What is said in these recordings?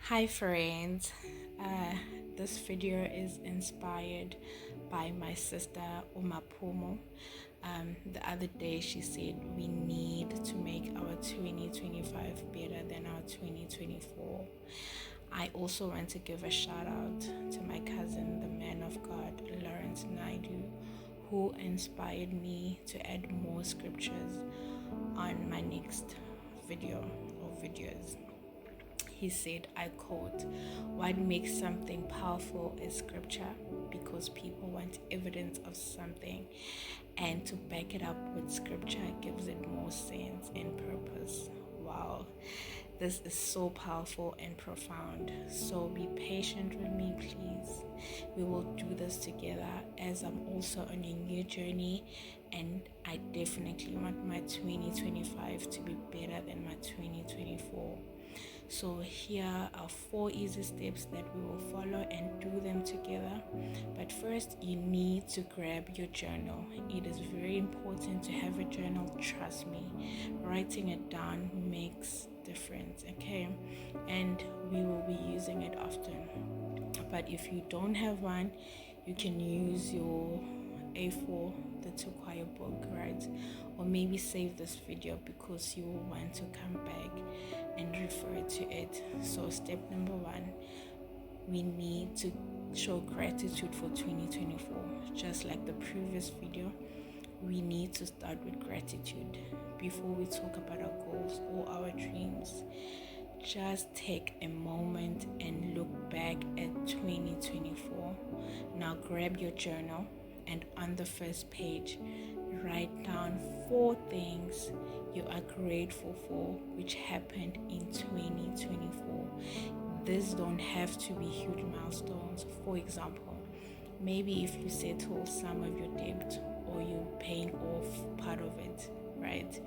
Hi friends, this video is inspired by my sister Umapumo. The other day she said we need to make our 2025 better than our 2024. I also want to give a shout out to my cousin, the man of God, Lawrence Naidu, who inspired me to add more scriptures on my next video or videos. He said, I quote, "What makes something powerful is scripture, because people want evidence of something, and to back it up with scripture gives it more sense and purpose." Wow, this is so powerful and profound. So be patient with me, please. We will do this together, as I'm also on a new journey, and I definitely want my 2025 to be better than my 2024. So here are 4 easy steps that we will follow and do them together. But first, you need to grab your journal. It is very important to have a journal, trust me. Writing it down makes difference, okay? And we will be using it often. But if you don't have one, you can use your A4, the Tukwaya book, right? Or maybe save this video because you will want to come back and refer to it. So step number 1, we need to show gratitude for 2024. Just like the previous video, we need to start with gratitude before we talk about our goals or our dreams. Just take a moment and look back at 2024. Now grab your journal, and on the first page, write down 4 things you are grateful for which happened in 2024. These don't have to be huge milestones. For example, maybe if you settle some of your debt or you're paying off part of it, right?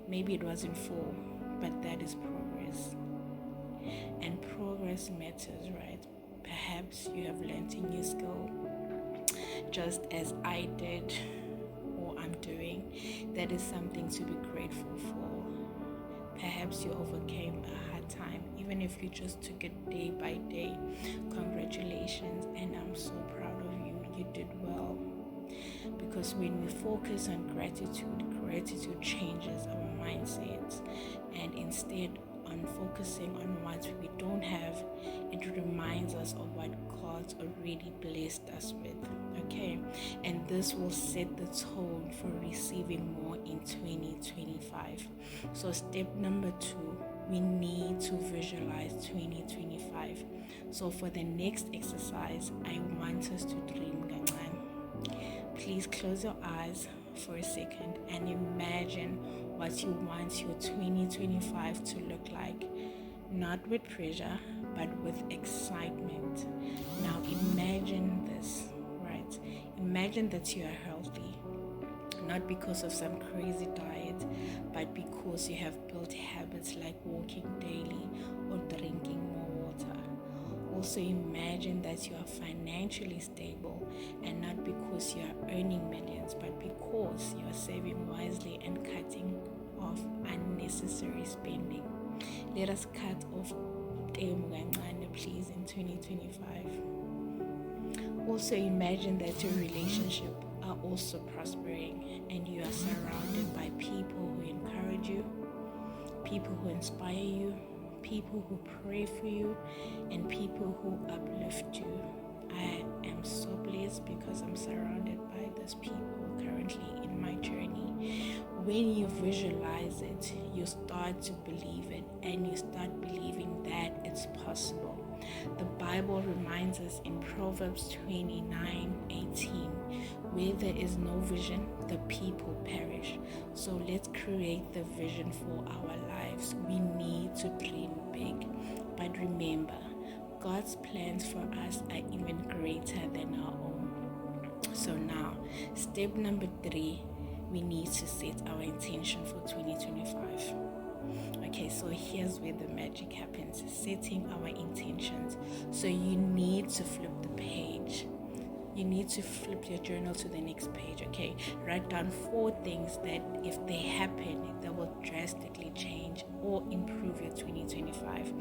Maybe it wasn't full, but that is progress. And progress matters, right? Perhaps you have learned a new skill, just as I did or I'm doing. That is something to be grateful for. Perhaps you overcame a hard time, even if you just took it day by day. Congratulations, and I'm so proud of you. You did well. Because when we focus on gratitude changes our mindsets, and instead on focusing on what we don't have, it reminds us of what God's already blessed us with, okay? And this will set the tone for receiving more in 2025. So step number 2, we need to visualize 2025. So for the next exercise, I want us to dream kancane. Please close your eyes for a second and imagine what you want your 2025 to look like. Not with pressure, but with excitement. Now imagine this, right? Imagine that you are healthy, not because of some crazy diet, but because you have built habits like walking daily or drinking more water. Also imagine that you are financially stable, and not because you are earning millions, but because you are saving wisely and cutting off unnecessary spending. Let us cut off please in 2025. Also imagine that your relationship are also prospering, and you are surrounded by people who encourage you, people who inspire you, people who pray for you, and people who uplift you. I am so blessed because I'm surrounded by those people currently in my journey. When you visualize it, you start to believe it, and you start believing that it's possible. The Bible reminds us in Proverbs 29:18, where there is no vision, the people perish. So let's create the vision for our lives. We need to dream big. But remember, God's plans for us are even greater than our own. So now, step number 3, we need to set our intention for 2025. Okay, so here's where the magic happens, setting our intentions. So you need to flip the page. you need to flip your journal to the next page. Okay, write down 4 things that if they happen, they will drastically change or improve your 2025.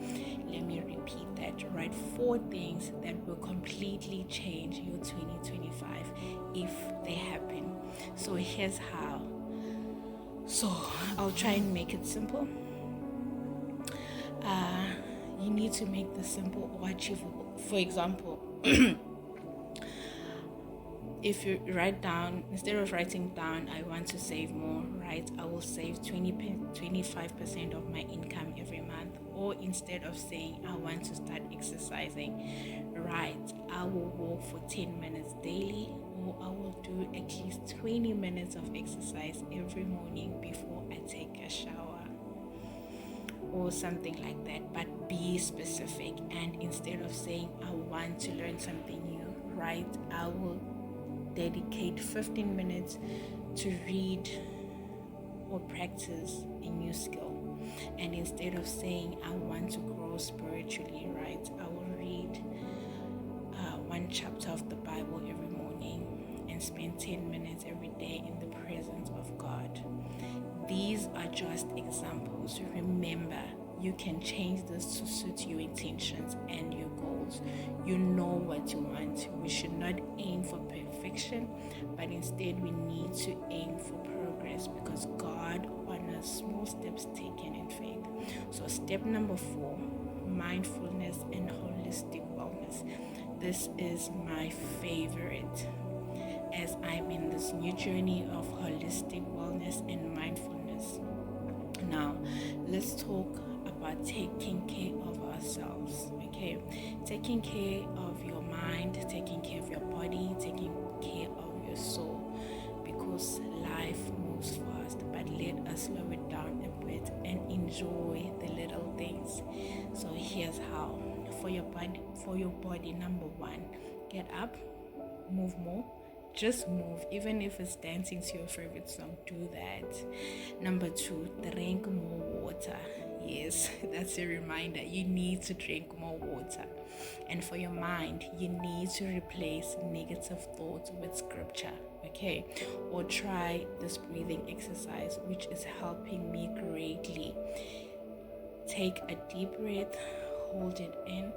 Let me repeat that. Write 4 things that will completely change your 2025 if they happen. So here's how. So I'll try and make it simple. You need to make this simple or achievable. For example, if you write down, instead of writing down, I want to save more, right? I will save 25% of my income every month. Or instead of saying, I want to start exercising, right? I will walk for 10 minutes daily, or I will do at least 20 minutes of exercise every morning before I take a shower. Or something like that, but be specific. And instead of saying I want to learn something new, right, I will dedicate 15 minutes to read or practice a new skill. And instead of saying I want to grow spiritually, right, I will read 1 chapter of the Bible every morning and spend 10 minutes every day in the presence of God. These are just examples. Remember, you can change this to suit your intentions and your goals. You know what you want. We should not aim for perfection, but instead we need to aim for progress, because God honors small steps taken in faith. So step number 4, mindfulness and holistic wellness. This is my favorite, as I'm in this new journey of holistic wellness and mindfulness. Now, let's talk about taking care of ourselves, okay? Taking care of your mind, taking care of your body, taking care of your soul, because life moves fast, but let us slow it down a bit and enjoy the little things. So here's how. For your body, number 1, get up, move more. Just move, even if it's dancing to your favorite song, do that. Number 2, drink more water. Yes, that's a reminder. You need to drink more water. And for your mind, you need to replace negative thoughts with scripture, okay? Or try this breathing exercise, which is helping me greatly. Take a deep breath, hold it in.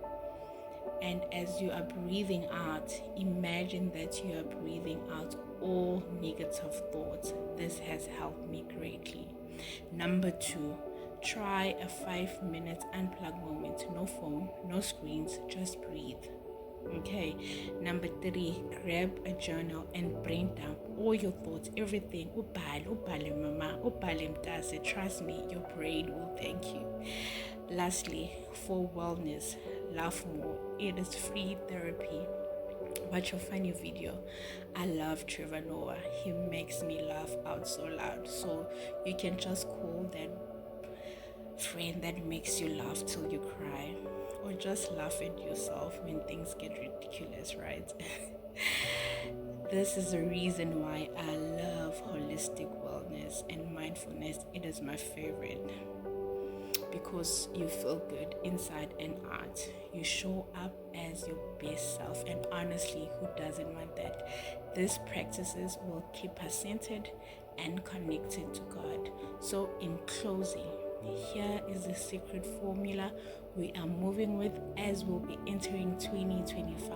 And as you are breathing out, imagine that you are breathing out all negative thoughts. This has helped me greatly. Number 2, try a 5-minute unplug moment. No phone, no screens, just breathe. Okay. Number 3, grab a journal and brain dump all your thoughts, everything. Ubale mama, ubale mtase. Trust me, your brain will thank you. Lastly, for wellness, laugh more. It is free therapy. Watch a funny video. I love Trevor Noah. He makes me laugh out so loud. So you can just call that friend that makes you laugh till you cry, or just laugh at yourself when things get ridiculous, right? This is the reason why I love holistic wellness and mindfulness. It is my favorite, because you feel good inside and out. You show up as your best self, and honestly, who doesn't want that? These practices will keep us centered and connected to God. So in closing, here is the secret formula we are moving with as we'll be entering 2025.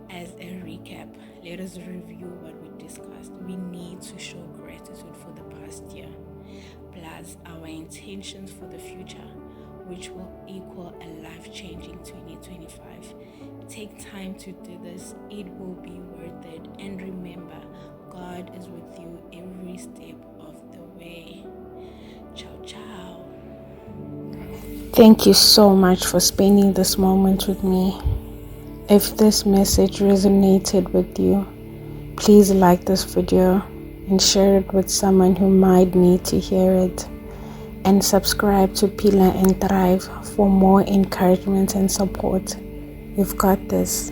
As a recap, let us review what we discussed. We need to show gratitude for the past year, plus our intentions for the future, which will equal a life-changing 2025. Take time to do this. It will be worth it. And remember, God is with you every step of the way. Ciao, ciao. Thank you so much for spending this moment with me. If this message resonated with you, please like this video and share it with someone who might need to hear it. And subscribe to Pillar and Thrive for more encouragement and support. You've got this.